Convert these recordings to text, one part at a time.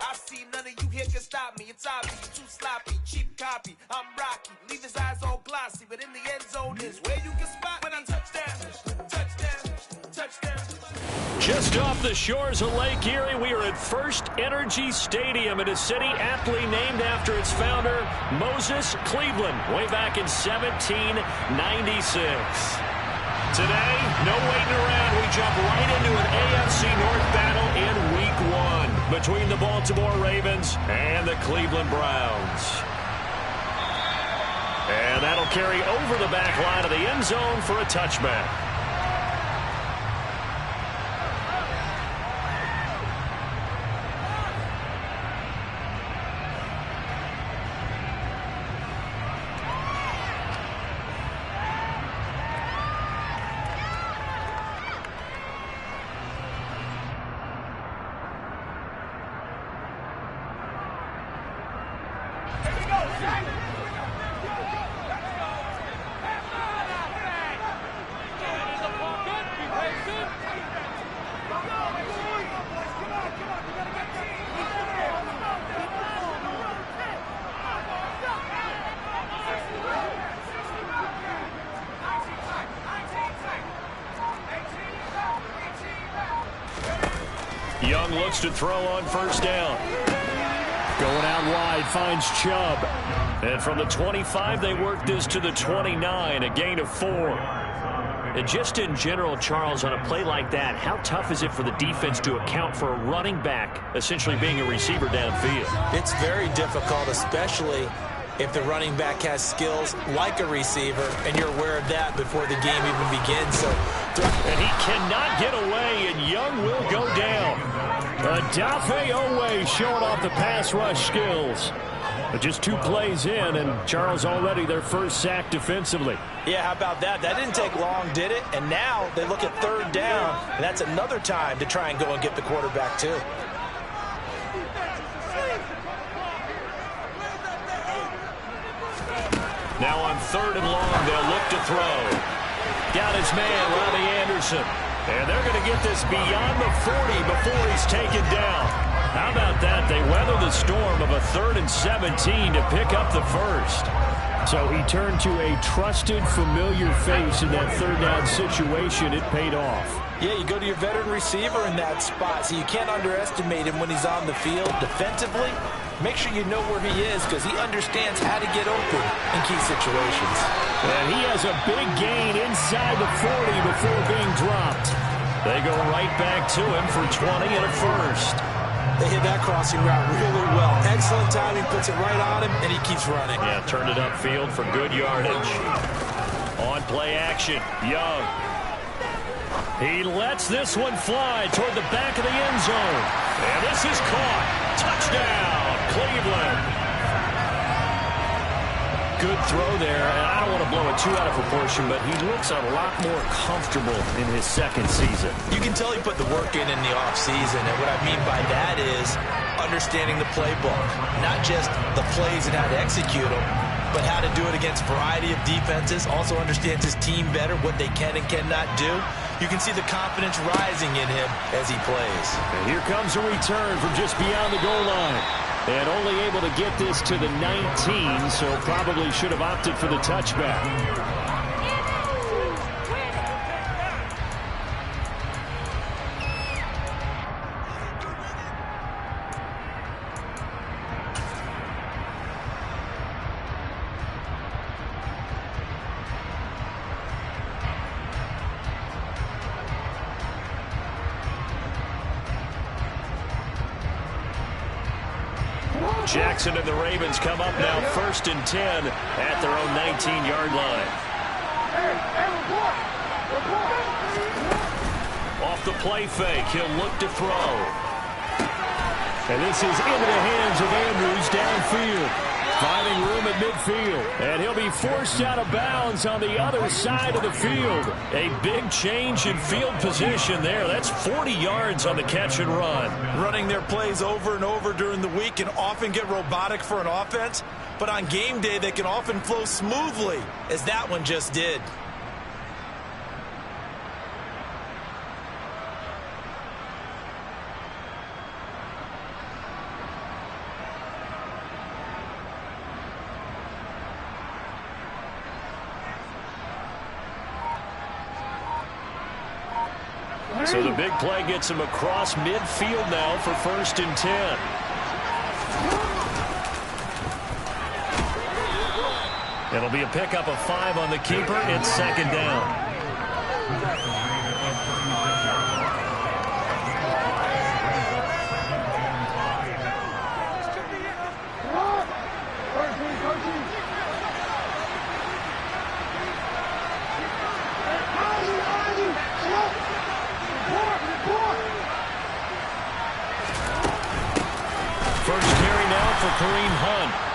I see none of you here can stop me. It's obvious, you too sloppy, cheap copy. I'm Rocky, leave his eyes all glossy, but in the end zone is where you can spot when I touchdown, touchdown, touchdown. Just off the shores of Lake Erie, we are at First Energy Stadium in a city aptly named after its founder, Moses Cleveland, way back in 1796. Today, no waiting around. We jump right into an AFC North battle in Week 1 between the Baltimore Ravens and the Cleveland Browns. And that'll carry over the back line of the end zone for a touchback. Young looks to throw on first down. Going out wide, finds Chubb. And from the 25, they work this to the 29, a gain of 4. And just in general, Charles, on a play like that, how tough is it for the defense to account for a running back essentially being a receiver downfield? It's very difficult, especially if the running back has skills like a receiver, and you're aware of that before the game even begins. And he cannot get away, and Young will go down. Adafe Owe showing off the pass rush skills. But just 2 plays in, and Charles already their first sack defensively. Yeah, how about that? That didn't take long, did it? And now they look at third down, and that's another time to try and go and get the quarterback too. Now on third and long, they'll look to throw. Got his man, Robbie Anderson. And they're going to get this beyond the 40 before he's taken down. How about that? They weather the storm of a 3rd and 17 to pick up the first. So he turned to a trusted, familiar face in that third down situation. It paid off. Yeah, you go to your veteran receiver in that spot, so you can't underestimate him when he's on the field defensively. Make sure you know where he is because he understands how to get open in key situations. And he has a big gain inside the 40 before being dropped. They go right back to him for 20 and a first. They hit that crossing route really well. Excellent timing, puts it right on him, and he keeps running. Yeah, turned it upfield for good yardage. On play action, Young. He lets this one fly toward the back of the end zone. And this is caught. Touchdown, Cleveland. Good throw there. And I don't want to blow it too out of proportion, but he looks a lot more comfortable in his second season. You can tell he put the work in the offseason, and what I mean by that is understanding the playbook. Not just the plays and how to execute them, but how to do it against a variety of defenses. Also understands his team better, what they can and cannot do. You can see the confidence rising in him as he plays. And here comes a return from just beyond the goal line. And only able to get this to the 19, so probably should have opted for the touchback. Jackson and the Ravens come up now 1st and 10 at their own 19-yard line. Off the play fake, he'll look to throw. And this is into the hands of Andrews downfield. Finding room at midfield. And he'll be forced out of bounds on the other side of the field. A big change in field position there. That's 40 yards on the catch and run. Running their plays over and over during the week can often get robotic for an offense. But on game day, they can often flow smoothly, as that one just did. So the big play gets him across midfield now for 1st and 10. It'll be a pickup of 5 on the keeper. It's 2nd down.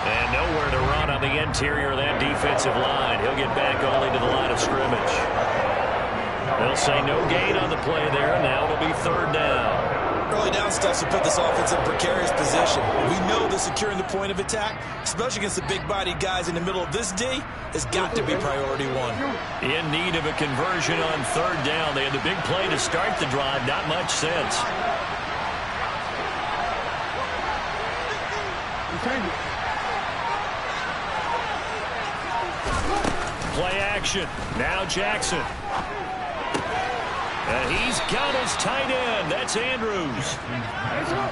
And nowhere to run on the interior of that defensive line. He'll get back only to the line of scrimmage. They'll say no gain on the play there. Now it'll be 3rd down. Early down stuff to put this offense in a precarious position. We know that securing the point of attack, especially against the big-bodied guys in the middle of this D, has got to be priority 1. In need of a conversion on 3rd down. They had the big play to start the drive. Not much sense. Play action. Now Jackson. And he's got his tight end. That's Andrews.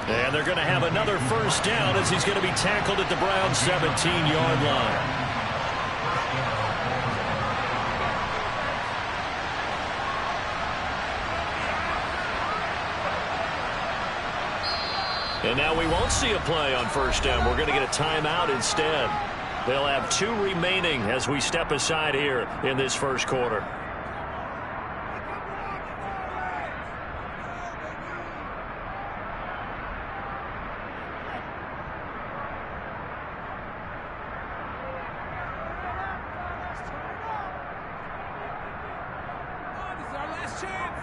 And they're going to have another 1st down as he's going to be tackled at the Browns' 17-yard line. And now we won't see a play on 1st down. We're going to get a timeout instead. They'll have 2 remaining as we step aside here in this 1st quarter. This is our last chance.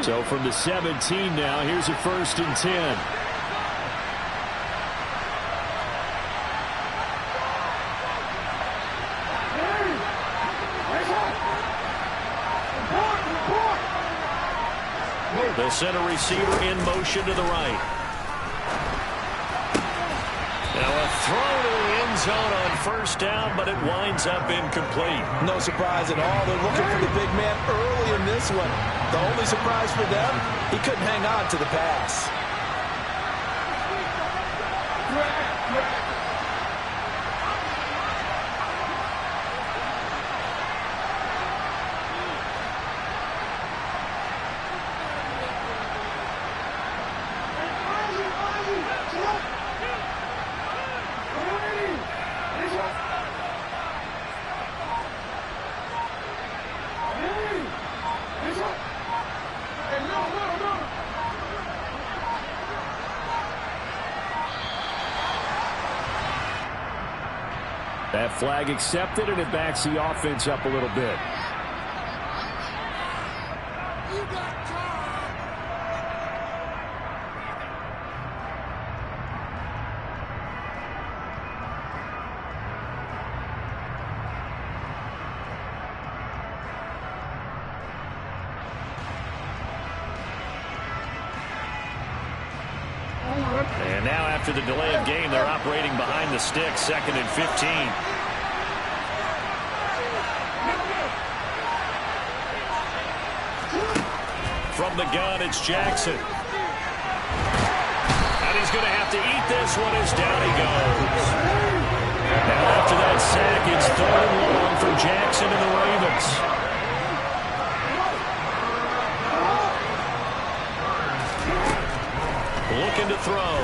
So from the 17 now, here's a 1st and 10. The center receiver in motion to the right. Now a throw to the end zone on 1st down, but it winds up incomplete. No surprise at all. They're looking for the big man early in this one. The only surprise for them, he couldn't hang on to the pass. That flag accepted, and it backs the offense up a little bit. And now after the delay of game, they're operating behind the stick, 2nd and 15. From the gun, it's Jackson. And he's going to have to eat this one as down he goes. Now after that sack, it's 3rd and long for Jackson and the Ravens. Looking to throw.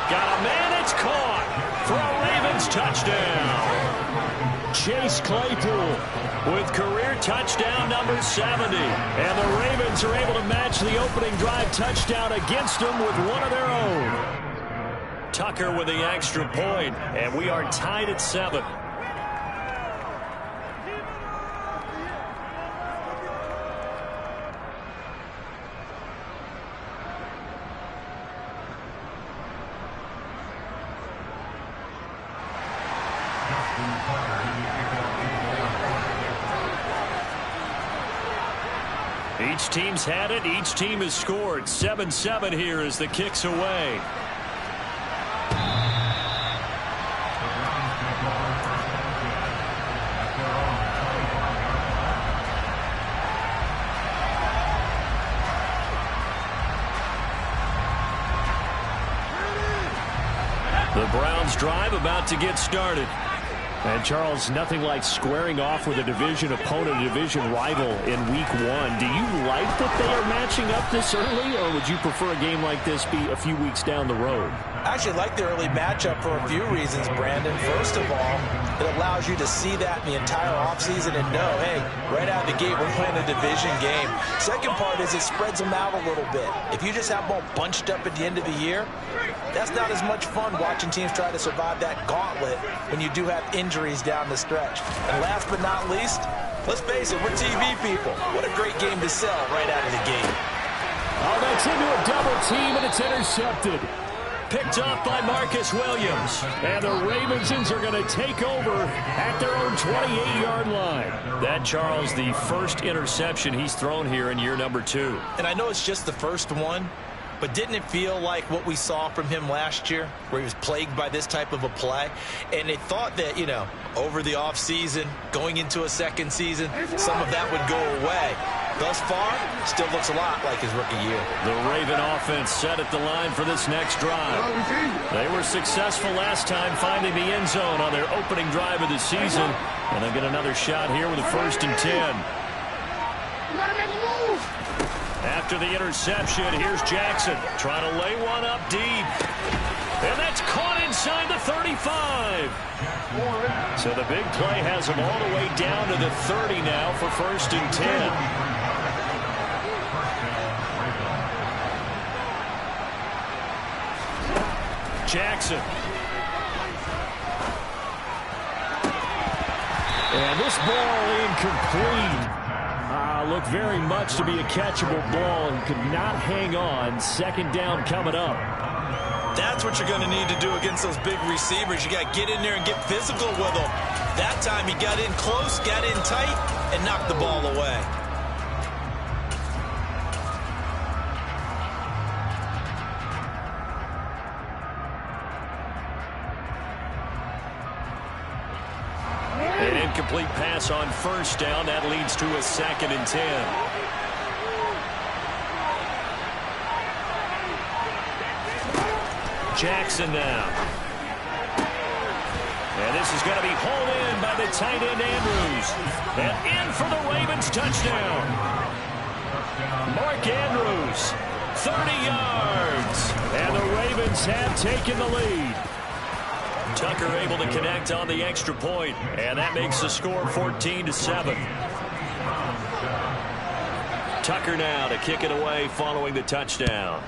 Got a man, it's caught for a Ravens touchdown. Chase Claypool with career touchdown number 70. And the Ravens are able to match the opening drive touchdown against them with one of their own. Tucker with the extra point, and we are tied at 7. Each team's had it. Each team has scored. 7-7 here as the kick's away. The Browns drive about to get started. And, Charles, nothing like squaring off with a division opponent, a division rival in Week 1. Do you like that they are matching up this early, or would you prefer a game like this be a few weeks down the road? I actually like the early matchup for a few reasons, Brandon. First of all, it allows you to see that in the entire offseason and know, hey, right out of the gate, we're playing a division game. Second part is it spreads them out a little bit. If you just have them all bunched up at the end of the year, that's not as much fun watching teams try to survive that gauntlet when you do have injuries down the stretch. And last but not least, let's face it, we're TV people. What a great game to sell right out of the gate. Oh, that's into a double team, and it's intercepted. Picked off by Marcus Williams. And the Ravensons are going to take over at their own 28-yard line. That, Charles, the first interception he's thrown here in year number 2. And I know it's just the first one, but didn't it feel like what we saw from him last year, where he was plagued by this type of a play? And they thought that, you know, over the offseason, going into a second season, some of that would go away. Thus far, still looks a lot like his rookie year. The Raven offense set at the line for this next drive. They were successful last time finding the end zone on their opening drive of the season. And they'll get another shot here with a 1st and 10. After the interception, here's Jackson trying to lay one up deep. And that's caught inside the 35. So the big play has him all the way down to the 30 now for 1st and 10. Jackson. And this ball incomplete. Looked very much to be a catchable ball and could not hang on. 2nd down coming up. That's what you're going to need to do against those big receivers. You got to get in there and get physical with them. That time he got in close, got in tight, and knocked the ball away. An incomplete pass on 1st down. That leads to a 2nd and 10. Jackson now. And this is going to be hauled in by the tight end Andrews. And in for the Ravens touchdown. Mark Andrews, 30 yards. And the Ravens have taken the lead. Tucker able to connect on the extra point, and that makes the score 14-7. Tucker now to kick it away following the touchdown.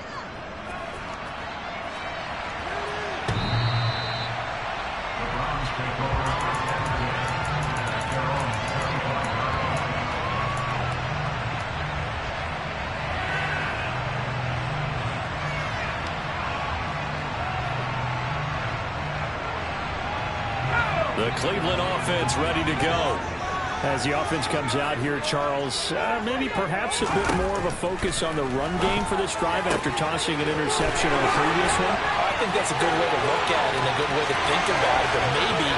The Cleveland offense ready to go. As the offense comes out here, Charles, maybe perhaps a bit more of a focus on the run game for this drive after tossing an interception on the previous one? I think that's a good way to look at it and a good way to think about it, but maybe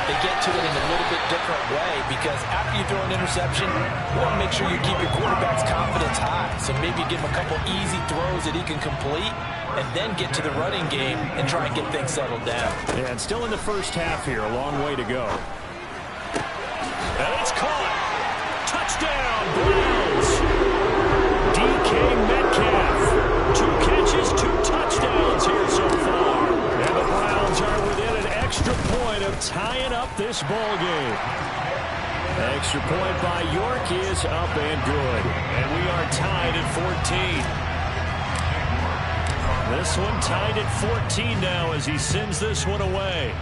they get to it in a little bit different way, because after you throw an interception, you want to make sure you keep your quarterback's confidence high. So maybe give him a couple easy throws that he can complete, and then get to the running game and try and get things settled down. Yeah, and still in the first half here, a long way to go. And it's caught. Touchdown, Browns. DK Metcalf. 2 catches, 2 touchdowns here so far. And the Browns are within an extra point of tying up this ball game. Extra point by York is up and good. And we are tied at 14. This one tied at 14 now as he sends this one away.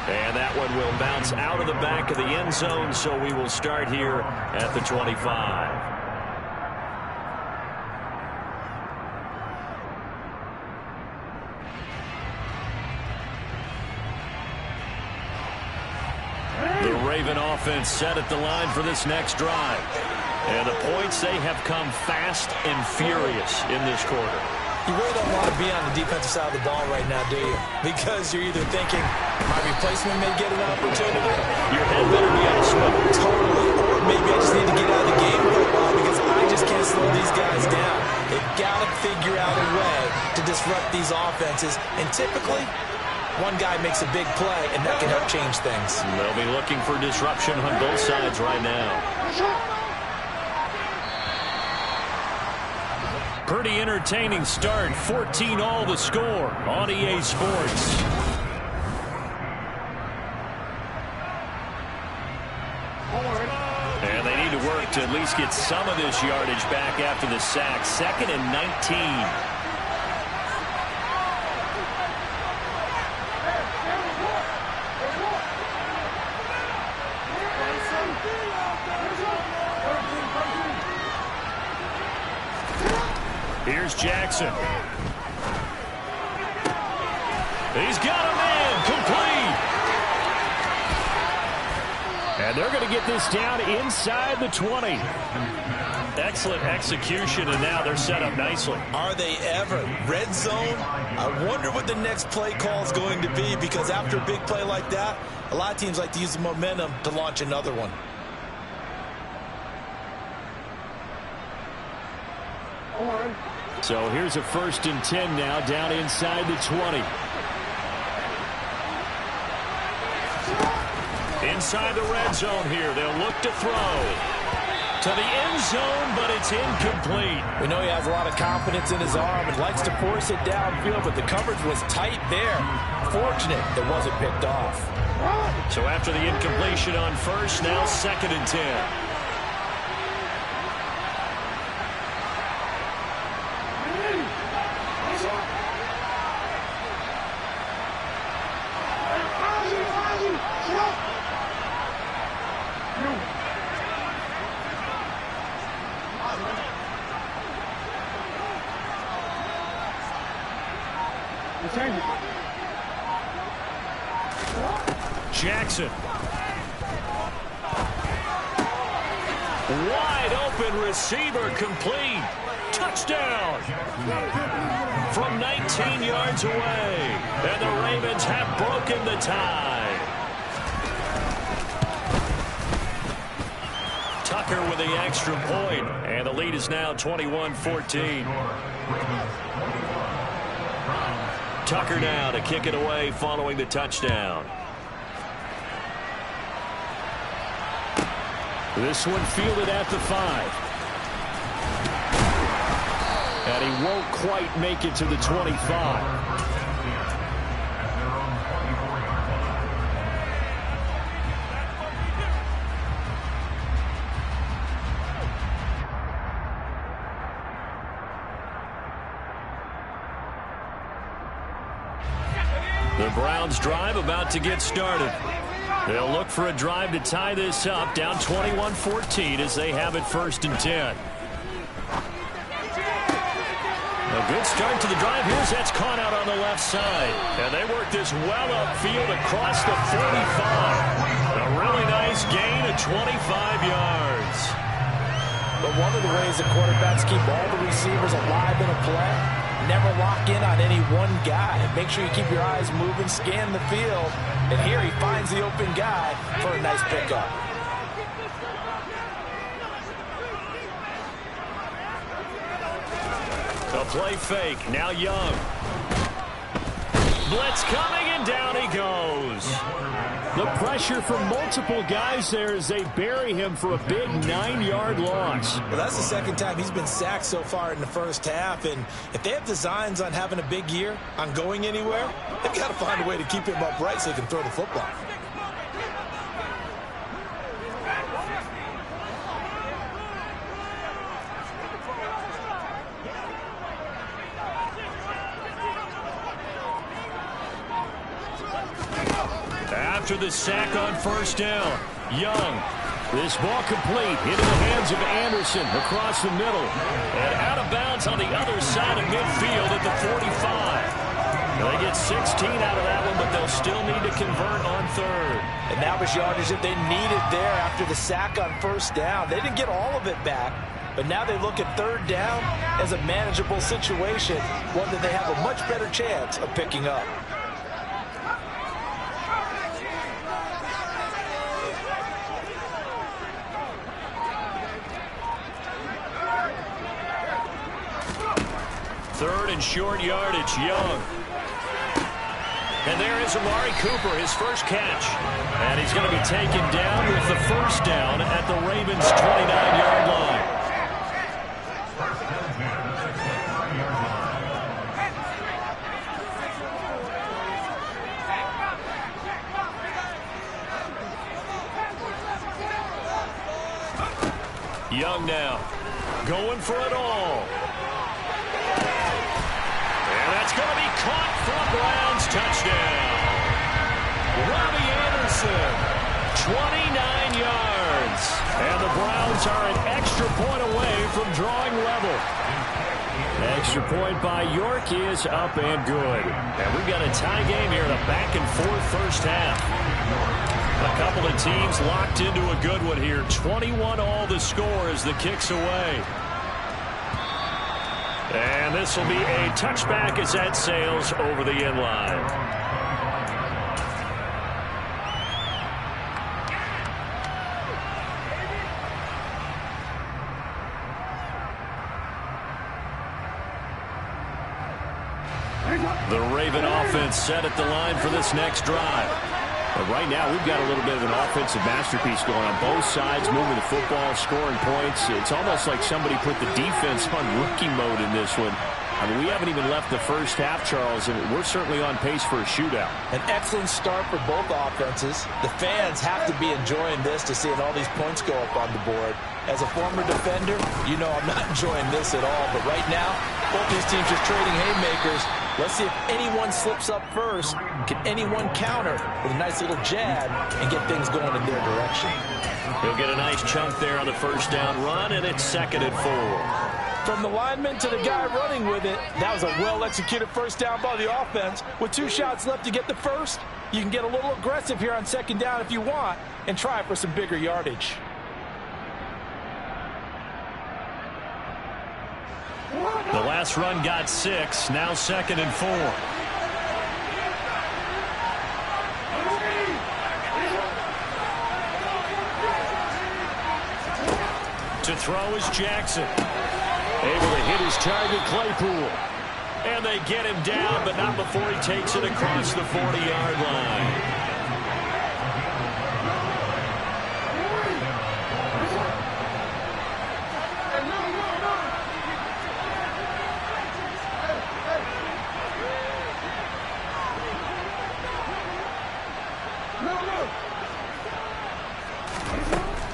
And that one will bounce out of the back of the end zone, so we will start here at the 25. The Raven offense set at the line for this next drive. And the points, they have come fast and furious in this quarter. You really don't want to be on the defensive side of the ball right now, do you? Because you're either thinking, my replacement may get an opportunity. Your head better be on a swivel. Totally. Or maybe I just need to get out of the game for a while because I just can't slow these guys down. They've got to figure out a way to disrupt these offenses, and typically, one guy makes a big play, and that can help change things. They'll be looking for disruption on both sides right now. Pretty entertaining start. 14-all the score on EA Sports. And they need to work to at least get some of this yardage back after the sack. 2nd and 19. Here's Jackson. He's got a man complete. And they're going to get this down inside the 20. Excellent execution, and now they're set up nicely. Are they ever? Red zone? I wonder what the next play call is going to be, because after a big play like that, a lot of teams like to use the momentum to launch another one. So here's a 1st and 10 now, down inside the 20. Inside the red zone here, they'll look to throw to the end zone, but it's incomplete. We know he has a lot of confidence in his arm and likes to force it downfield, but the coverage was tight there. Fortunate it wasn't picked off. So after the incompletion on 1st, now 2nd and 10. Jackson. Wide open receiver, complete. Touchdown. From 19 yards away. And the Ravens have broken the tie. Tucker with the extra point. And the lead is now 21-14. Tucker now to kick it away following the touchdown. This one fielded at the 5. And he won't quite make it to the 25. The Browns drive about to get started. They'll look for a drive to tie this up, down 21-14 as they have it 1st and 10. A good start to the drive. Here's that's caught out on the left side. And they work this well upfield across the 45. A really nice gain of 25 yards. But one of the ways that quarterbacks keep all the receivers alive in a play, never lock in on any one guy. Make sure you keep your eyes moving, scan the field. And here he finds the open guy for a nice pickup. A play fake. Now Young. Blitz coming, and down he goes. The pressure from multiple guys there as they bury him for a big 9-yard loss. Well, that's the 2nd time he's been sacked so far in the 1st half. And if they have designs on having a big year, on going anywhere, they've got to find a way to keep him upright so he can throw the football. After the sack on 1st down, Young. This ball complete into the hands of Anderson across the middle. And out of bounds on the other side of midfield at the 45. They get 16 out of that one, but they'll still need to convert on 3rd. And that was yardage that they needed there after the sack on 1st down. They didn't get all of it back, but now they look at 3rd down as a manageable situation, one that they have a much better chance of picking up. 3rd and short yardage. Young. And there is Amari Cooper, his first catch. And he's going to be taken down with the first down at the Ravens' 29-yard line. Young now, going for it all. And that's going to be caught for a Browns touchdown. Robbie Anderson, 29 yards. And the Browns are an extra point away from drawing level. Extra point by York is up and good. And we've got a tie game here in a back-and-forth first half. A couple of teams locked into a good one here. 21-all the score as the kick's away. And this will be a touchback as that sails over the end line. The Raven offense set at the line for this next drive. But right now, we've got a little bit of an offensive masterpiece going on both sides, moving the football, scoring points. It's almost like somebody put the defense on rookie mode in this one. I mean, we haven't even left the first half, Charles, and we're certainly on pace for a shootout. An excellent start for both offenses. The fans have to be enjoying this to seeing all these points go up on the board. As a former defender, you know I'm not enjoying this at all. But right now, both these teams just trading haymakers. Let's see if anyone slips up first. Can anyone counter with a nice little jab and get things going in their direction? He'll get a nice chunk there on the first down run, and it's 2nd and 4. From the lineman to the guy running with it, that was a well-executed first down by the offense. With 2 shots left to get the first, you can get a little aggressive here on 2nd down if you want and try for some bigger yardage. The last run got 6, now 2nd and 4. To throw is Jackson. Able to hit his target, Claypool. And they get him down, but not before he takes it across the 40-yard line.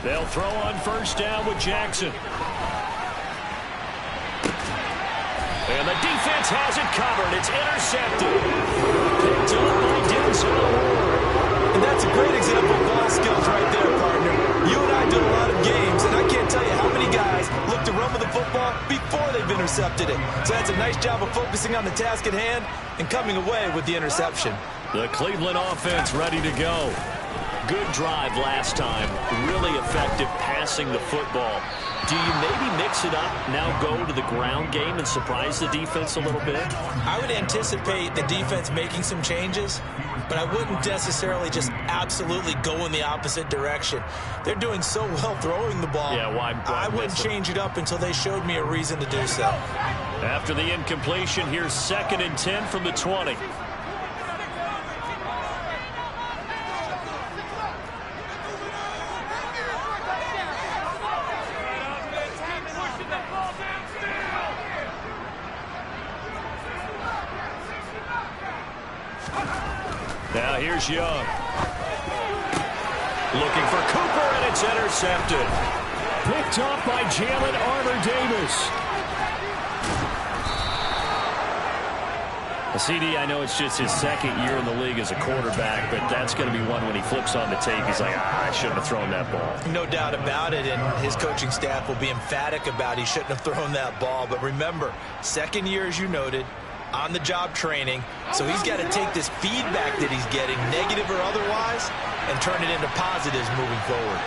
They'll throw on first down with Jackson. And the defense has it covered. It's intercepted. Picked up by Denzel Ward. And that's a great example of ball skills right there, partner. You and I do a lot of games, and I can't tell you how many guys look to run with the football before they've intercepted it. So that's a nice job of focusing on the task at hand and coming away with the interception. The Cleveland offense ready to go. Good drive last time. Really effective passing the football. Do you maybe mix it up, now go to the ground game and surprise the defense a little bit? I would anticipate the defense making some changes, but I wouldn't necessarily just absolutely go in the opposite direction. They're doing so well throwing the ball. Yeah, why I wouldn't change it up until they showed me a reason to do so. After the incompletion, here's 2nd and 10 from the 20. Now here's Young. Looking for Cooper, and it's intercepted. Picked off by Jalen Armour-Davis. CD, I know it's just his 2nd year in the league as a quarterback, but that's going to be one when he flips on the tape. He's like, I shouldn't have thrown that ball. No doubt about it, and his coaching staff will be emphatic about he shouldn't have thrown that ball. But remember, 2nd year, as you noted, on-the-job training, so he's got to take this feedback that he's getting, negative or otherwise, and turn it into positives moving forward.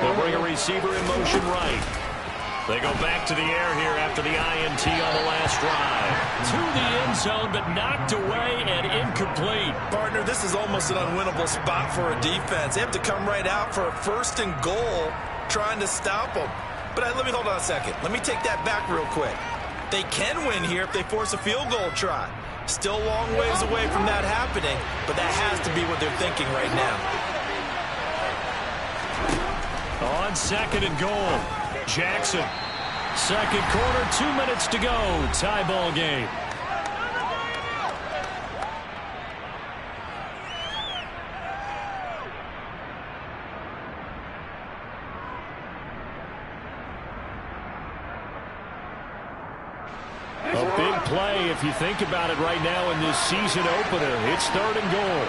They'll bring a receiver in motion right. They go back to the air here after the INT on the last drive. To the end zone, but knocked away and incomplete. Partner, this is almost an unwinnable spot for a defense. They have to come right out for a 1st and goal trying to stop them. But let me hold on a second. Let me take that back real quick. They can win here if they force a field goal try. Still a long ways away from that happening, but that has to be what they're thinking right now. On 2nd and goal, Jackson. 2nd quarter, 2 minutes to go. Tie ball game. A big play if you think about it right now in this season opener. It's 3rd and goal.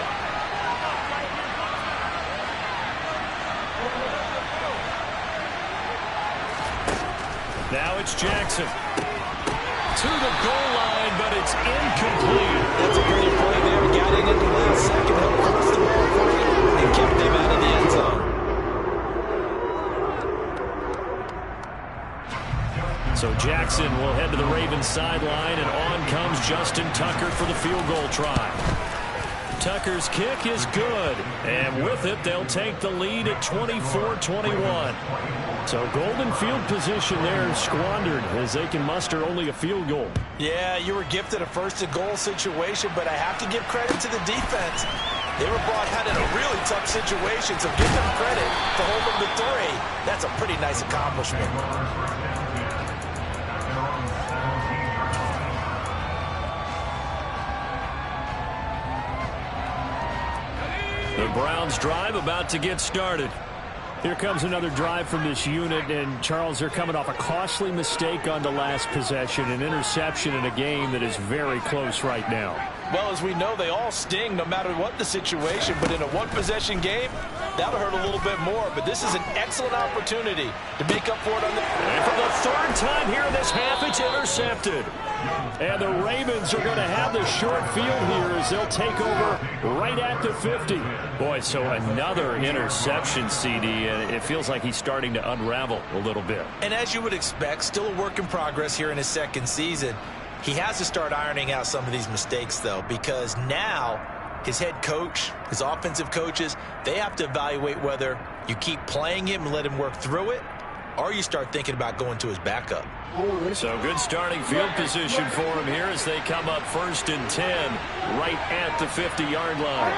Now it's Jackson. To the goal line, but it's incomplete. That's a great play there. Got it in the last second, helped force the ball forward, and kept them out of the end zone. So Jackson will head to the Ravens sideline, and on comes Justin Tucker for the field goal try. Tucker's kick is good, and with it, they'll take the lead at 24-21. So golden field position there squandered as they can muster only a field goal. Yeah, you were gifted a 1st and goal situation, but I have to give credit to the defense. They were brought out in a really tough situation, so give them credit for holding the 3. That's a pretty nice accomplishment. The Browns drive about to get started. Here comes another drive from this unit, and Charles, they're coming off a costly mistake on the last possession, an interception in a game that is very close right now. Well, as we know, they all sting no matter what the situation, but in a one-possession game, that'll hurt a little bit more. But this is an excellent opportunity to make up for it on the... And for the 3rd time here in this half, it's intercepted. And the Ravens are going to have the short field here as they'll take over right at the 50. Boy, so another interception, CD, and it feels like he's starting to unravel a little bit. And as you would expect, still a work in progress here in his 2nd season. He has to start ironing out some of these mistakes, though, because now his head coach, his offensive coaches, they have to evaluate whether you keep playing him and let him work through it, or you start thinking about going to his backup. So good starting field position for him here as they come up 1st and 10 right at the 50-yard line.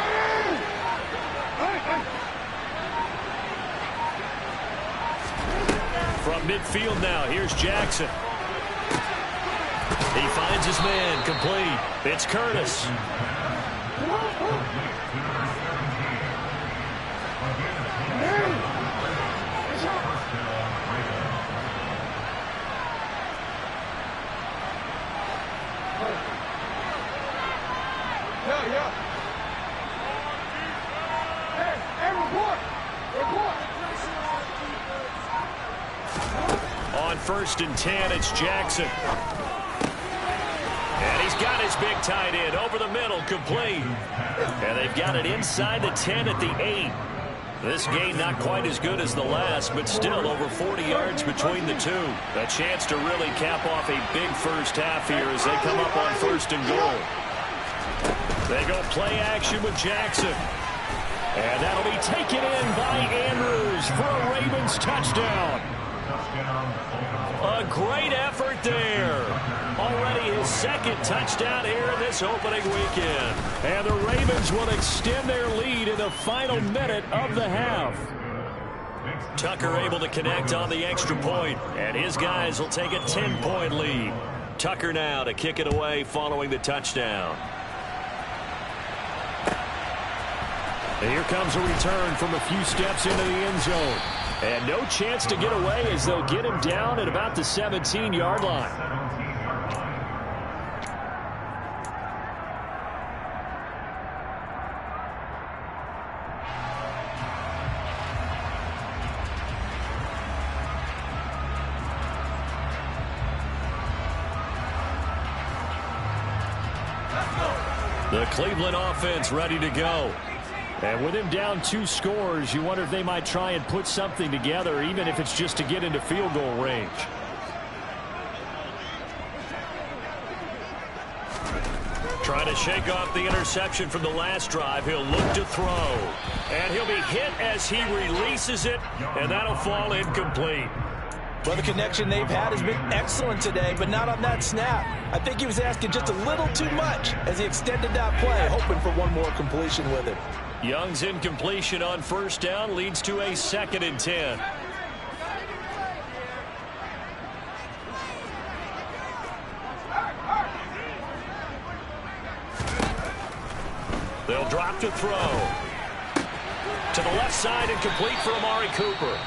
From midfield now, here's Jackson. He finds his man, complete. It's Curtis. On 1st and 10, it's Jackson. And he's got his big tight end over the middle, complete. And they've got it inside the 10 at the 8. This game not quite as good as the last, but still over 40 yards between the two. A chance to really cap off a big first half here as they come up on 1st and goal. They go play action with Jackson. And that'll be taken in by Andrews for a Ravens touchdown. A great effort there. Already his 2nd touchdown here in this opening weekend. And the Ravens will extend their lead in the final minute of the half. Tucker able to connect on the extra point, and his guys will take a 10-point lead. Tucker now to kick it away following the touchdown. And here comes a return from a few steps into the end zone. And no chance to get away as they'll get him down at about the 17-yard line. The Cleveland offense ready to go. And with him down 2 scores, you wonder if they might try and put something together, even if it's just to get into field goal range. Trying to shake off the interception from the last drive. He'll look to throw. And he'll be hit as he releases it, and that'll fall incomplete. Well, the connection they've had has been excellent today, but not on that snap. I think he was asking just a little too much as he extended that play, hoping for one more completion with it. Young's incompletion on first down leads to a 2nd and 10. They'll drop to throw. To the left side and complete for Amari Cooper.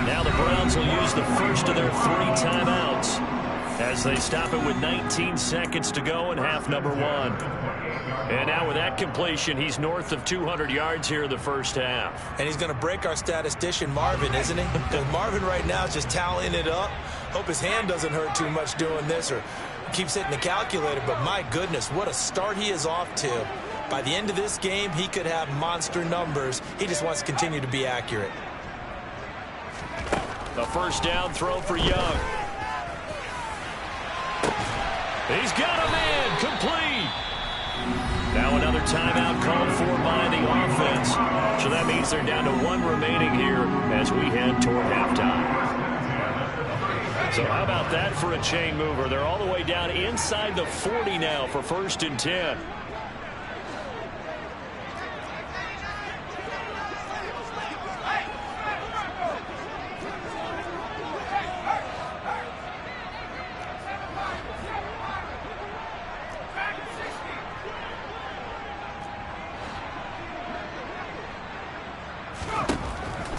Now the Browns will use the first of their 3 timeouts as they stop it with 19 seconds to go in half number 1. And now with that completion, he's north of 200 yards here in the first half. And he's going to break our statistician Marvin, isn't he? Because Marvin right now is just tallying it up. Hope his hand doesn't hurt too much doing this or keeps hitting the calculator. But my goodness, what a start he is off to. By the end of this game, he could have monster numbers. He just wants to continue to be accurate. A first down throw for Young. He's got a man complete. Now another timeout called for by the offense. So that means they're down to 1 remaining here as we head toward halftime. So how about that for a chain mover? They're all the way down inside the 40 now for 1st and 10.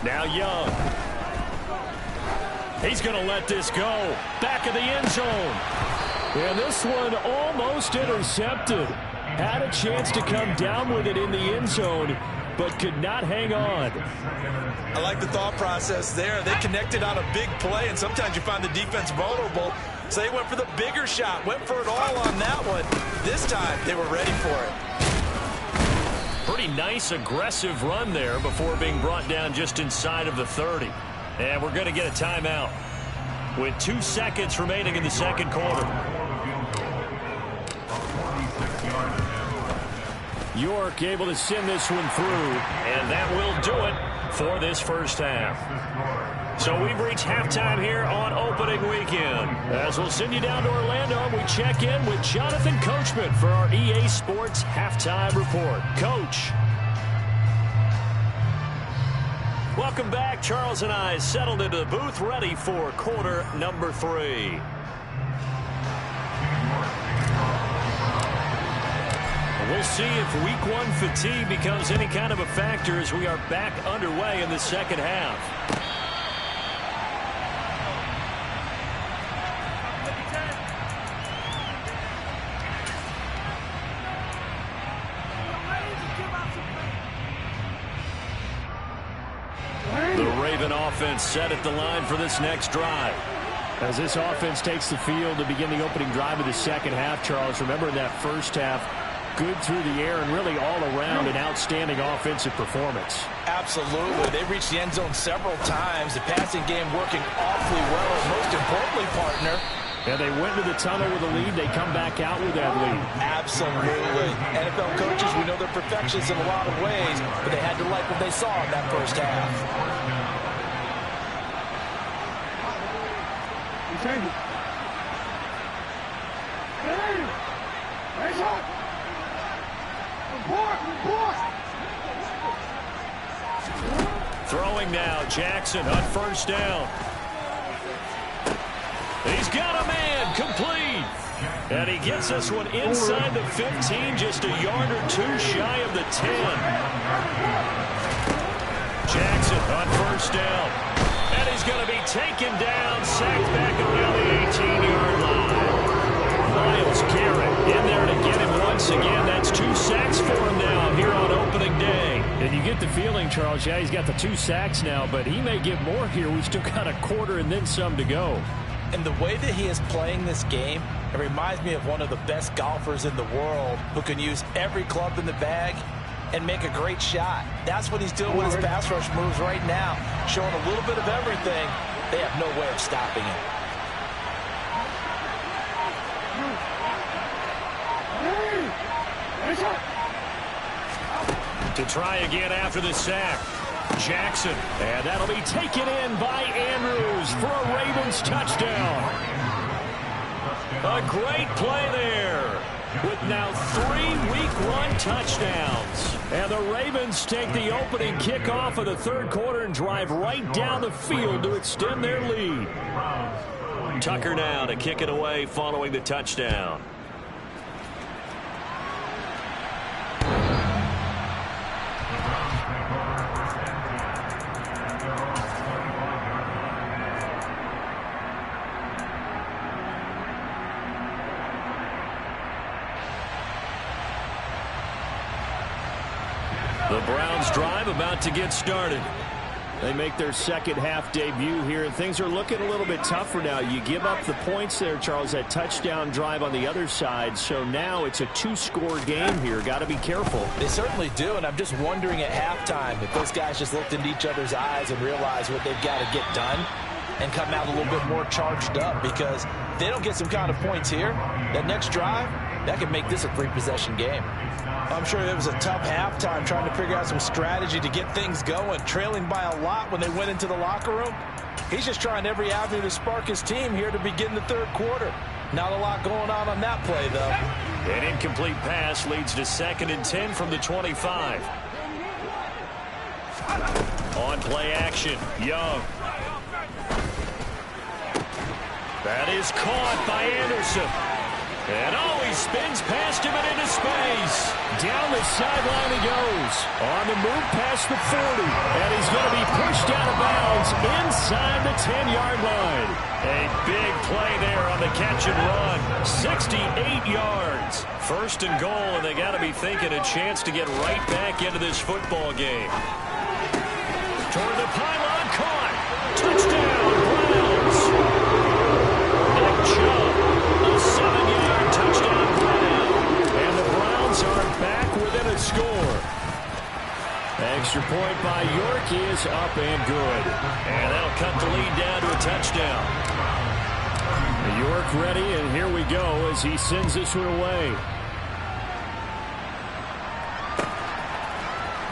Now Young. He's going to let this go. Back of the end zone. And this one almost intercepted. Had a chance to come down with it in the end zone, but could not hang on. I like the thought process there. They connected on a big play, and sometimes you find the defense vulnerable. So they went for the bigger shot, went for it all on that one. This time, they were ready for it. Pretty nice, aggressive run there before being brought down just inside of the 30. And we're going to get a timeout with 2 seconds remaining in the second quarter. York able to send this one through, and that will do it for this first half. So we've reached halftime here on opening weekend. As we'll send you down to Orlando, we check in with Jonathan Coachman for our EA Sports Halftime Report. Coach. Welcome back. Charles and I settled into the booth, ready for quarter number 3. We'll see if week 1 fatigue becomes any kind of a factor as we are back underway in the second half. The Raven offense set at the line for this next drive. As this offense takes the field to begin the opening drive of the second half, Charles, remember in that first half, good through the air and really all around an outstanding offensive performance. Absolutely. They reached the end zone several times. The passing game working awfully well. Most importantly, partner. Yeah, they went to the tunnel with a lead. They come back out with that lead. Absolutely. NFL coaches, we know they're perfectionists in a lot of ways, but they had to like what they saw in that first half. Throwing now, Jackson on first down. He's got a man, complete. And he gets this one inside the 15, just a yard or 2 shy of the 10. Jackson on first down. And he's going to be taken down, sacked back around the 18-yard line. Myles Garrett in there to get him once again. That's 2 sacks for him now here on opening day. And you get the feeling, Charles, yeah, he's got the 2 sacks now, but he may get more here. We've still got a quarter and then some to go. And the way that he is playing this game, it reminds me of one of the best golfers in the world who can use every club in the bag and make a great shot. That's what he's doing with his pass rush moves right now, showing a little bit of everything. They have no way of stopping him. To try again after the sack. Jackson. And that'll be taken in by Andrews for a Ravens touchdown. A great play there. With now 3 Week 1 touchdowns. And the Ravens take the opening kickoff of the third quarter and drive right down the field to extend their lead. Tucker now to kick it away following the touchdown. The Browns drive about to get started. They make their second half debut here, and things are looking a little bit tougher now. You give up the points there, Charles, that touchdown drive on the other side. So now it's a 2-score game here. Got to be careful. They certainly do, and I'm just wondering at halftime if those guys just looked into each other's eyes and realized what they've got to get done and come out a little bit more charged up, because if they don't get some kind of points here, that next drive, that could make this a 3-possession game. I'm sure it was a tough halftime trying to figure out some strategy to get things going, trailing by a lot when they went into the locker room. He's just trying every avenue to spark his team here to begin the third quarter. Not a lot going on that play, though. An incomplete pass leads to 2nd and 10 from the 25. On play action, Young. That is caught by Anderson. And he spins past him and into space. Down the sideline he goes. On the move past the 40. And he's going to be pushed out of bounds inside the 10-yard line. A big play there on the catch and run. 68 yards. 1st and goal, and they got to be thinking a chance to get right back into this football game. Toward the pylon, caught. Touchdown, Browns. Nick Chubb, a 7-yard touchdown grab. And the Browns are back within a score. Extra point by York is up and good. And that'll cut the lead down to a touchdown. York ready, and here we go as he sends this one away.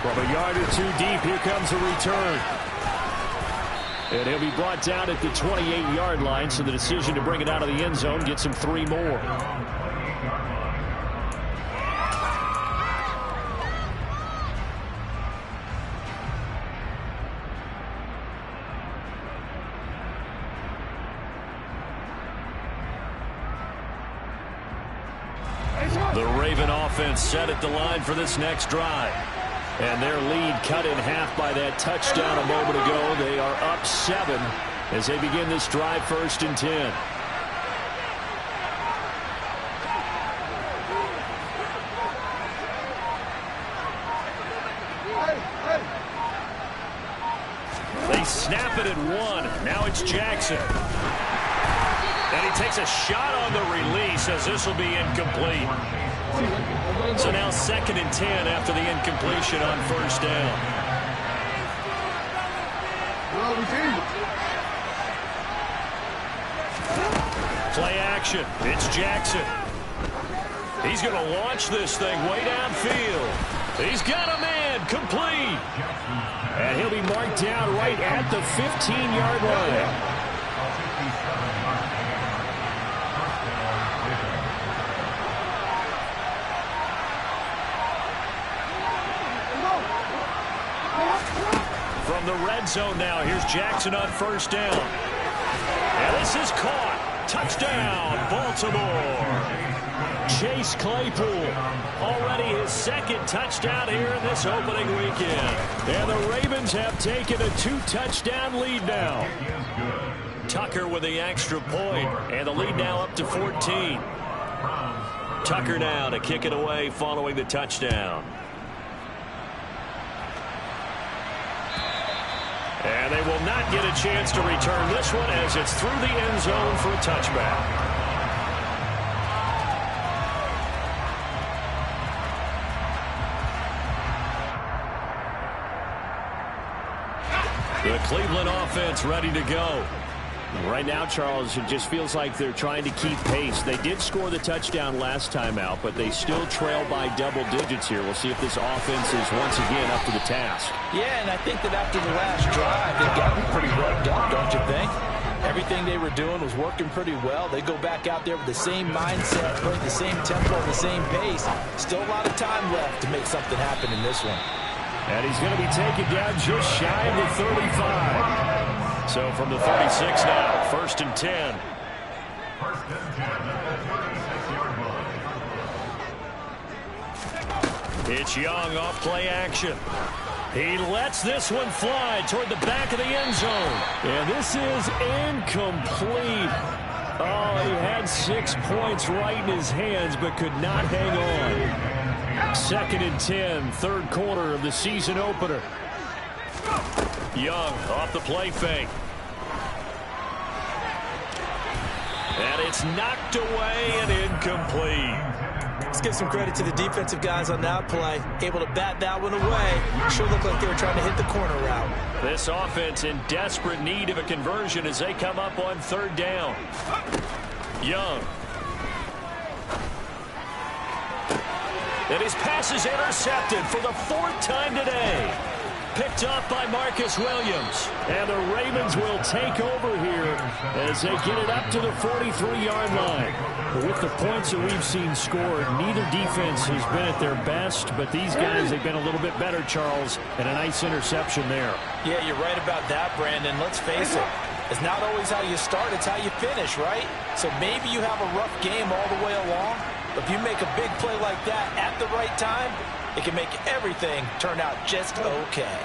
From a yard or 2 deep, here comes a return. And he'll be brought down at the 28-yard line, so the decision to bring it out of the end zone gets him 3 more. The Raven offense set at the line for this next drive. And their lead cut in half by that touchdown a moment ago. They are up 7 as they begin this drive, 1st and 10. They snap it at 1. Now it's Jackson. And he takes a shot on the release as this will be incomplete. So now 2nd and 10 after the incompletion on 1st down. Play action. It's Jackson. He's going to launch this thing way downfield. He's got a man complete. And he'll be marked down right at the 15-yard line. From the red zone now, here's Jackson on 1st down. And this is caught. Touchdown, Baltimore. Chase Claypool, already his 2nd touchdown here in this opening weekend. And the Ravens have taken a 2-touchdown lead now. Tucker with the extra point, and the lead now up to 14. Tucker now to kick it away following the touchdown. And they will not get a chance to return this one as it's through the end zone for a touchback. The Cleveland offense ready to go. Right now, Charles, it just feels like they're trying to keep pace. They did score the touchdown last time out, but they still trail by double digits here. We'll see if this offense is once again up to the task. Yeah, and I think that after the last drive, they've gotten pretty revved up, don't you think? Everything they were doing was working pretty well. They go back out there with the same mindset, playing the same tempo, the same pace. Still a lot of time left to make something happen in this one. And he's going to be taken down just shy of the 35. So from the 36 now, 1st and 10. It's Young off play action. He lets this one fly toward the back of the end zone. And this is incomplete. Oh, he had 6 points right in his hands but could not hang on. 2nd and 10, 3rd quarter of the season opener. Young off the play fake. And it's knocked away and incomplete. Let's give some credit to the defensive guys on that play. Able to bat that one away. Sure looked like they were trying to hit the corner route. This offense in desperate need of a conversion as they come up on 3rd down. Young. And his pass is intercepted for the 4th time today. Picked off by Marcus Williams. And the Ravens will take over here as they get it up to the 43-yard line. With the points that we've seen scored, neither defense has been at their best, but these guys have been a little bit better, Charles, and a nice interception there. Yeah, you're right about that, Brandon. Let's face it. It's not always how you start, it's how you finish, right? So maybe you have a rough game all the way along, but if you make a big play like that at the right time, it can make everything turn out just okay.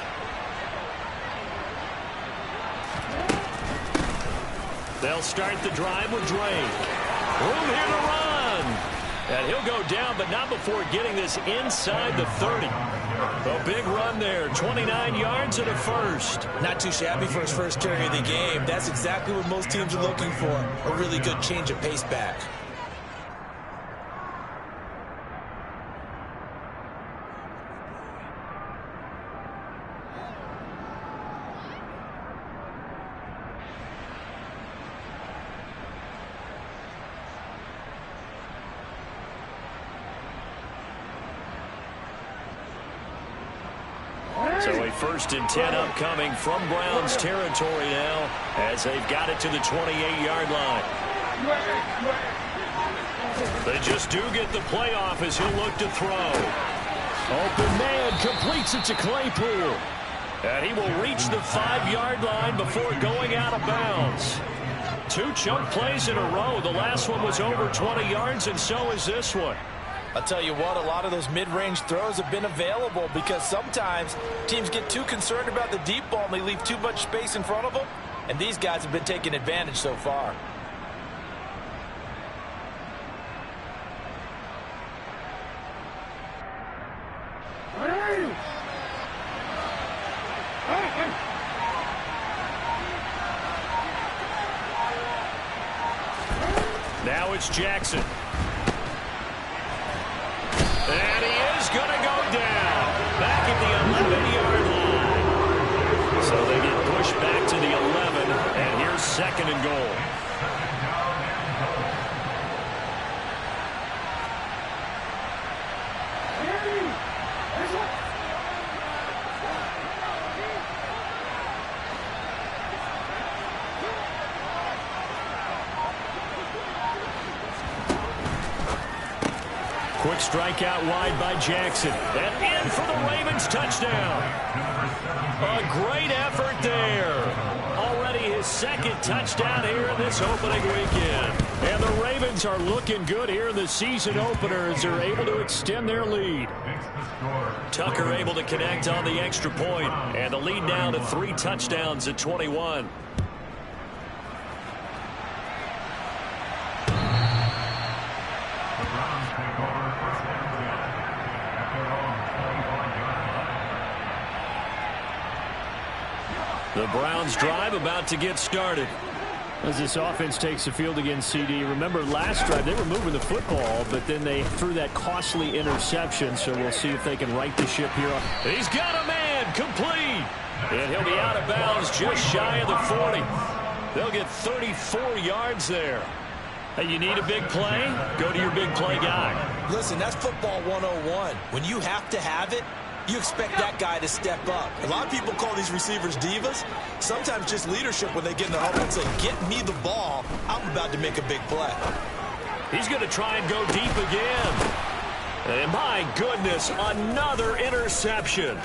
They'll start the drive with Drake. Room here to run. And he'll go down, but not before getting this inside the 30. A big run there, 29 yards and a first. Not too shabby for his first carry of the game. That's exactly what most teams are looking for, a really good change of pace back. So a 1st and 10 upcoming from Browns territory now as they've got it to the 28-yard line. They just do get the playoff as he'll look to throw. Open man completes it to Claypool. And he will reach the 5-yard line before going out of bounds. 2 chunk plays in a row. The last one was over 20 yards, and so is this one. I'll tell you what, a lot of those mid-range throws have been available because sometimes teams get too concerned about the deep ball and they leave too much space in front of them, and these guys have been taking advantage so far. Now it's Jackson. And he is going to go down. Back at the 11-yard line. So they get pushed back to the 11, and here's 2nd and goal. Quick strike out wide by Jackson. And in for the Ravens touchdown. A great effort there. Already his 2nd touchdown here in this opening weekend. And the Ravens are looking good here in the season opener as they're able to extend their lead. Tucker able to connect on the extra point. And the lead now to 3 touchdowns at 21. The Browns drive about to get started. As this offense takes the field against CD, remember last drive they were moving the football, but then they threw that costly interception, so we'll see if they can right the ship here. He's got a man, complete, and he'll be out of bounds just shy of the 40. They'll get 34 yards there. Hey, you need a big play? Go to your big play guy. Listen, that's football 101. When you have to have it, you expect that guy to step up. A lot of people call these receivers divas. Sometimes just leadership when they get in the huddle and say, get me the ball. I'm about to make a big play. He's going to try and go deep again. And my goodness, another interception.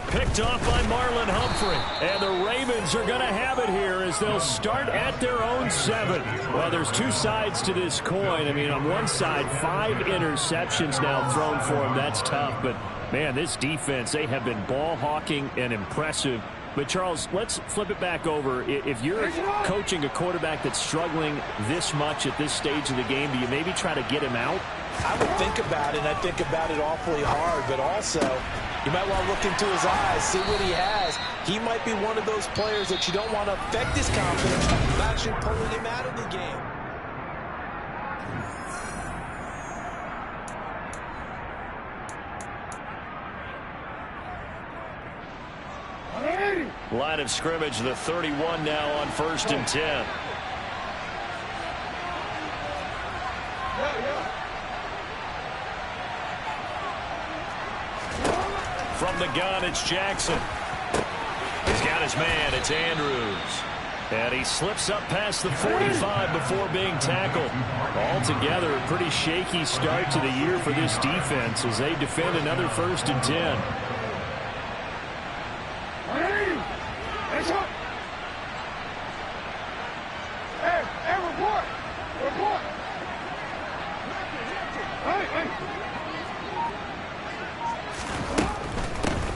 Picked off by Marlon Humphrey. And the Ravens are going to have it here as they'll start at their own 7. Well, there's two sides to this coin. I mean, on one side, 5 interceptions now thrown for him. That's tough. But, man, this defense, they have been ball hawking and impressive. But, Charles, let's flip it back over. If you're coaching a quarterback that's struggling this much at this stage of the game, do you maybe try to get him out? I would think about it, and I think about it awfully hard. But also, you might want to look into his eyes, see what he has. He might be one of those players that you don't want to affect his confidence by actually pulling him out of the game. Line of scrimmage, the 31 now on 1st and 10. From the gun, it's Jackson. He's got his man. It's Andrews. And he slips up past the 45 before being tackled. Altogether, a pretty shaky start to the year for this defense as they defend another 1st and 10.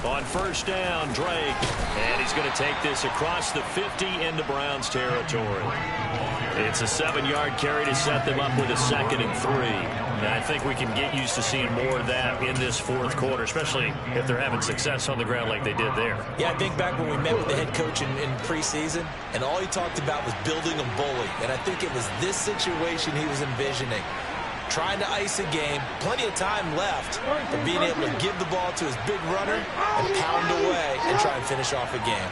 On 1st down, Drake. And he's going to take this across the 50 into Browns territory. It's a 7-yard carry to set them up with a 2nd and 3. And I think we can get used to seeing more of that in this 4th quarter, especially if they're having success on the ground like they did there. Yeah, I think back when we met with the head coach in preseason, and all he talked about was building a bully. And I think it was this situation he was envisioning. Trying to ice a game, plenty of time left, but being able to give the ball to his big runner and pound away and try and finish off a game.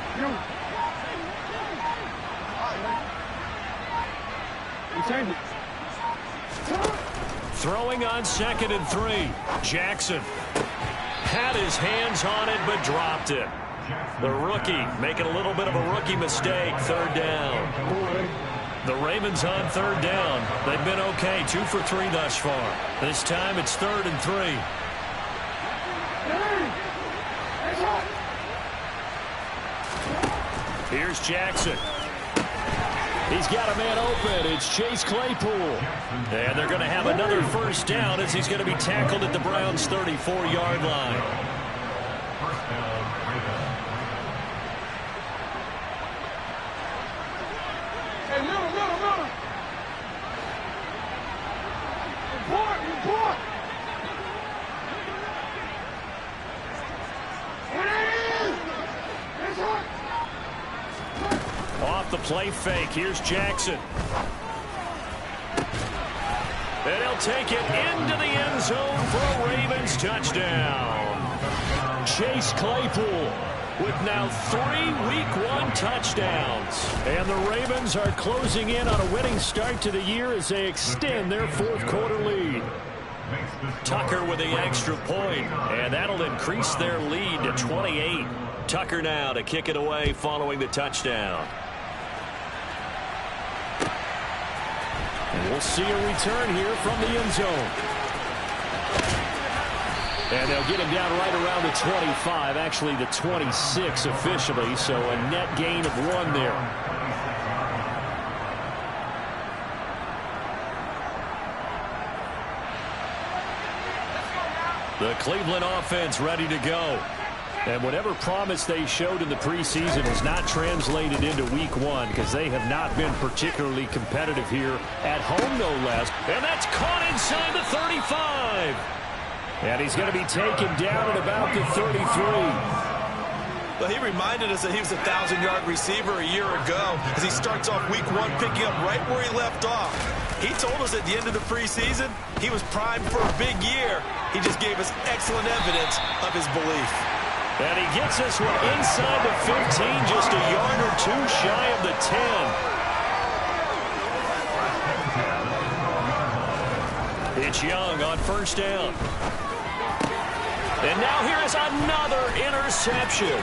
Throwing on 2nd and 3. Jackson had his hands on it but dropped it. The rookie making a little bit of a rookie mistake. 3rd down. The Ravens on 3rd down. They've been okay. 2 for 3 thus far. This time it's 3rd and 3. Here's Jackson. He's got a man open. It's Chase Claypool. And they're going to have another 1st down as he's going to be tackled at the Browns' 34-yard line. Off the play fake, here's Jackson. And he'll take it into the end zone for a Ravens touchdown. Chase Claypool with now 3 Week 1 touchdowns. And the Ravens are closing in on a winning start to the year as they extend their 4th quarter lead. Tucker with the extra point, and that'll increase their lead to 28. Tucker now to kick it away following the touchdown. And we'll see a return here from the end zone. And they'll get him down right around the 25, actually the 26 officially, so a net gain of 1 there. The Cleveland offense ready to go. And whatever promise they showed in the preseason has not translated into Week 1 because they have not been particularly competitive here at home, no less. And that's caught inside the 35. And he's going to be taken down at about the 33. Well, he reminded us that he was a 1,000-yard receiver a year ago as he starts off Week 1 picking up right where he left off. He told us at the end of the preseason he was primed for a big year. He just gave us excellent evidence of his belief. And he gets this one inside the 15, just a yard or 2 shy of the 10. It's Young on first down. And now here is another interception.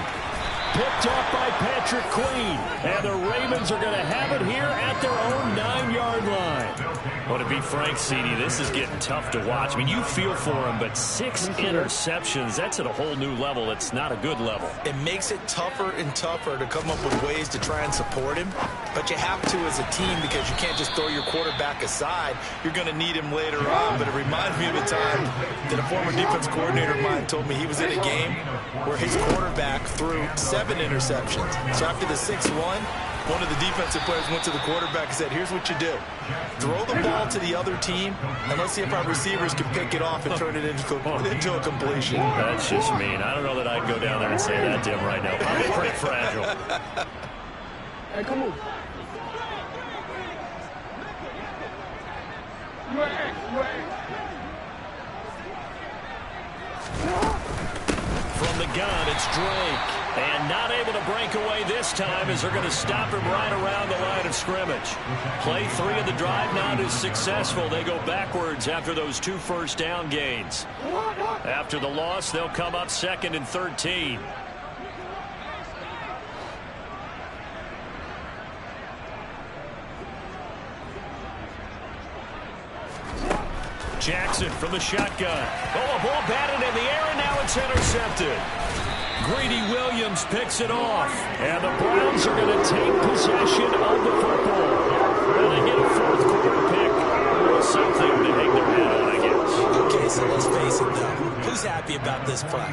Picked up by Patrick Queen. And the Ravens are going to have it here at their own 9-yard line. Well, to be frank, CD, this is getting tough to watch. I mean, you feel for him, but 6 interceptions, that's at a whole new level. It's not a good level. It makes it tougher and tougher to come up with ways to try and support him. But you have to as a team because you can't just throw your quarterback aside. You're going to need him later on. But it reminds me of a time that a former defense coordinator of mine told me he was in a game where his quarterback threw 7 interceptions. So after the 6-1, one of the defensive players went to the quarterback and said, here's what you do. Throw the ball to the other team, and let's see if our receivers can pick it off and turn it into a completion. That's just mean. I don't know that I'd go down there and say that to him right now. Probably pretty fragile. Hey, come on. From the gun, it's Drake. And not able to break away this time as they're going to stop him right around the line of scrimmage. Play 3 of the drive not as successful. They go backwards after those 2 first-down gains. After the loss, they'll come up 2nd and 13. Jackson from the shotgun. Oh, a ball batted in the air, and now it's intercepted. Greedy Williams picks it off. And the Browns are going to take possession of the football. Well, they get a 4th quarter pick. Something to hang their head on, I guess. Okay, so let's face it, though. Who's happy about this play?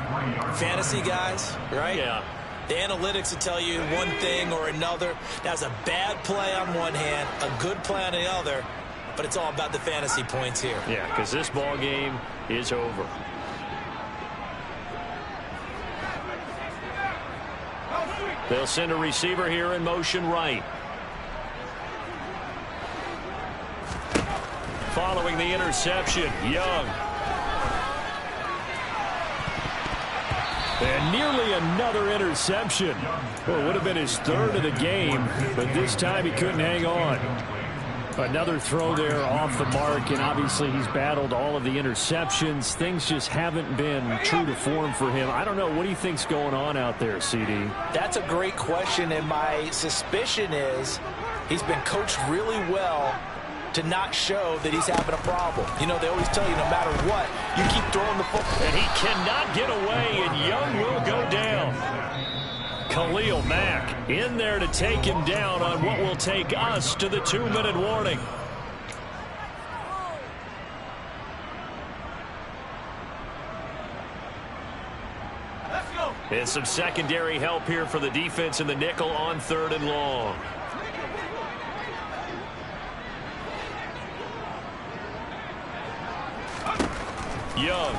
Fantasy guys, right? Yeah. The analytics will tell you one thing or another. That's a bad play on one hand, a good play on the other. But it's all about the fantasy points here. Yeah, because this ball game is over. They'll send a receiver here in motion right. Following the interception, Young. And nearly another interception. Well, it would have been his 3rd of the game, but this time he couldn't hang on. Another throw there off the mark, and obviously he's battled all of the interceptions. Things just haven't been true to form for him. I don't know. What do you think's going on out there, CD? That's a great question, and my suspicion is he's been coached really well to not show that he's having a problem. You know, they always tell you no matter what, you keep throwing the football. And he cannot get away, and Young will go down. Khalil Mack in there to take him down on what will take us to the 2-minute warning. Let's go. And some secondary help here for the defense in the nickel on 3rd and long. Young.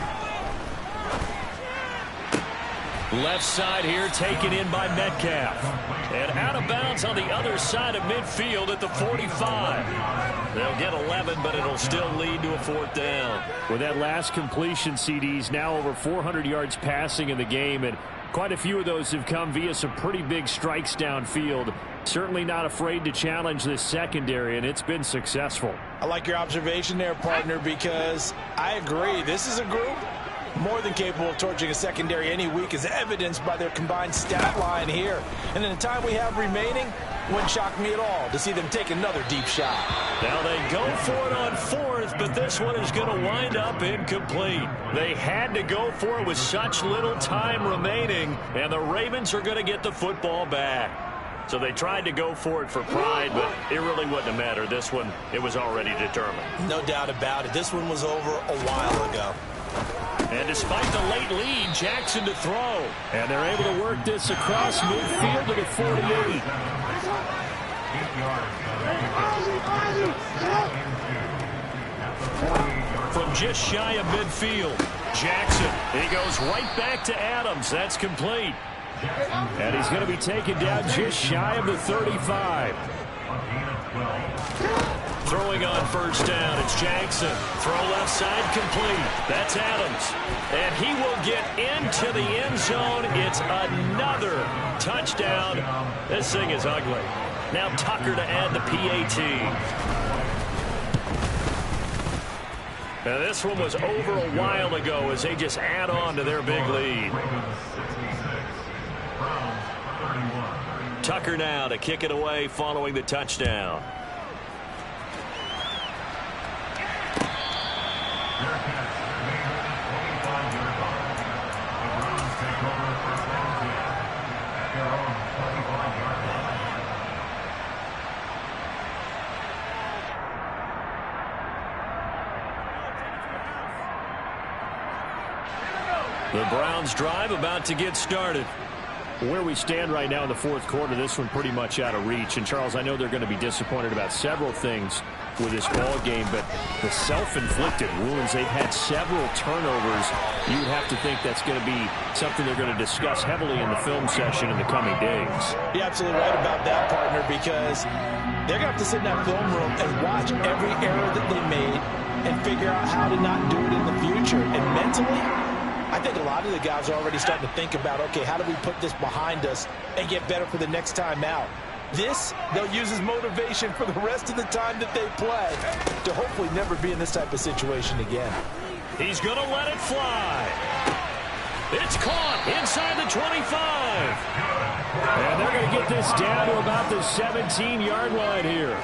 Left side here taken in by Metcalf. And out of bounds on the other side of midfield at the 45. They'll get 11, but it'll still lead to a 4th down. With that last completion, CDs now over 400 yards passing in the game, and quite a few of those have come via some pretty big strikes downfield. Certainly not afraid to challenge this secondary, and it's been successful. I like your observation there, partner, because I agree. This is a group more than capable of torching a secondary any week, as evidenced by their combined stat line here. And in the time we have remaining, wouldn't shock me at all to see them take another deep shot. Now they go for it on 4th, but this one is going to wind up incomplete. They had to go for it with such little time remaining, and the Ravens are going to get the football back. So they tried to go for it for pride, but it really wouldn't have mattered. This one, it was already determined. No doubt about it. This one was over a while ago. And despite the late lead, Jackson to throw. And they're able to work this across midfield to the 48. From just shy of midfield, Jackson. He goes right back to Adams. That's complete. And he's going to be taken down just shy of the 35. Throwing on first down, it's Jackson. Throw left side complete. That's Adams. And he will get into the end zone. It's another touchdown. This thing is ugly. Now Tucker to add the PAT. And this one was over a while ago as they just add on to their big lead. Tucker now to kick it away following the touchdown. The Browns drive about to get started. Where we stand right now in the fourth quarter, this one pretty much out of reach. And, Charles, I know they're going to be disappointed about several things with this ball game, but the self-inflicted wounds, they've had several turnovers. You'd have to think that's going to be something they're going to discuss heavily in the film session in the coming days. You're absolutely right about that, partner, because they're going to have to sit in that film room and watch every error that they made and figure out how to not do it in the future. And mentally, I think a lot of the guys are already starting to think about, okay, how do we put this behind us and get better for the next time out? This, they'll use as motivation for the rest of the time that they play to hopefully never be in this type of situation again. He's going to let it fly. It's caught inside the 25. And they're going to get this down to about the 17-yard line here.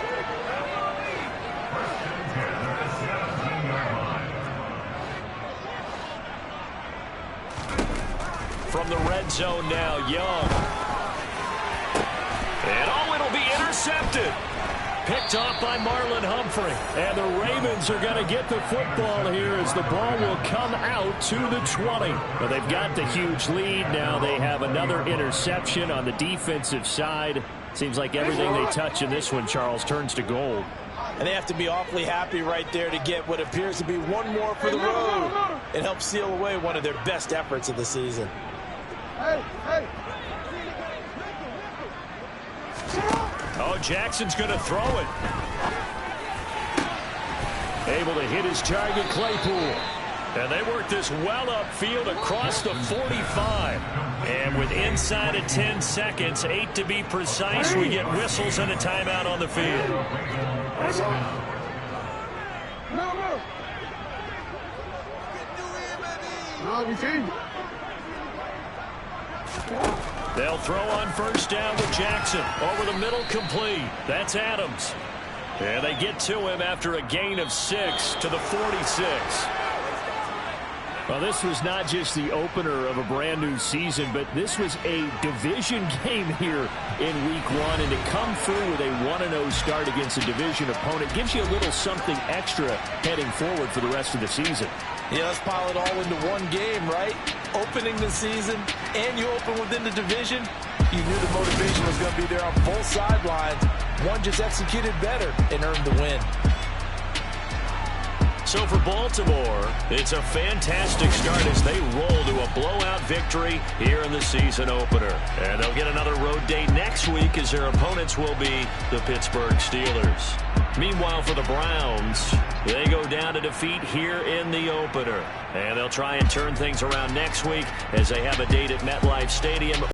From the red zone now, Young. And oh, it'll be intercepted. Picked off by Marlon Humphrey. And the Ravens are going to get the football here as the ball will come out to the 20. Well, they've got the huge lead. Now they have another interception on the defensive side. Seems like everything they touch in this one, Charles, turns to gold. And they have to be awfully happy right there to get what appears to be one more for the road and help seal away one of their best efforts of the season. Oh, Jackson's going to throw it. Able to hit his target, Claypool. And they work this well upfield across the 45. And with inside of 10 seconds, 8 to be precise, we get whistles and a timeout on the field. They'll throw on first down with Jackson. Over the middle, complete. That's Adams. And they get to him after a gain of 6 to the 46. Well, this was not just the opener of a brand new season, but this was a division game here in week 1. And to come through with a 1-0 start against a division opponent gives you a little something extra heading forward for the rest of the season. Yeah, let's pile it all into one game, right? Opening the season, and you open within the division. You knew the motivation was going to be there on both sidelines. One just executed better and earned the win. So for Baltimore, it's a fantastic start as they roll to a blowout victory here in the season opener. And they'll get another road day next week as their opponents will be the Pittsburgh Steelers. Meanwhile, for the Browns, they go down to defeat here in the opener. And they'll try and turn things around next week as they have a date at MetLife Stadium.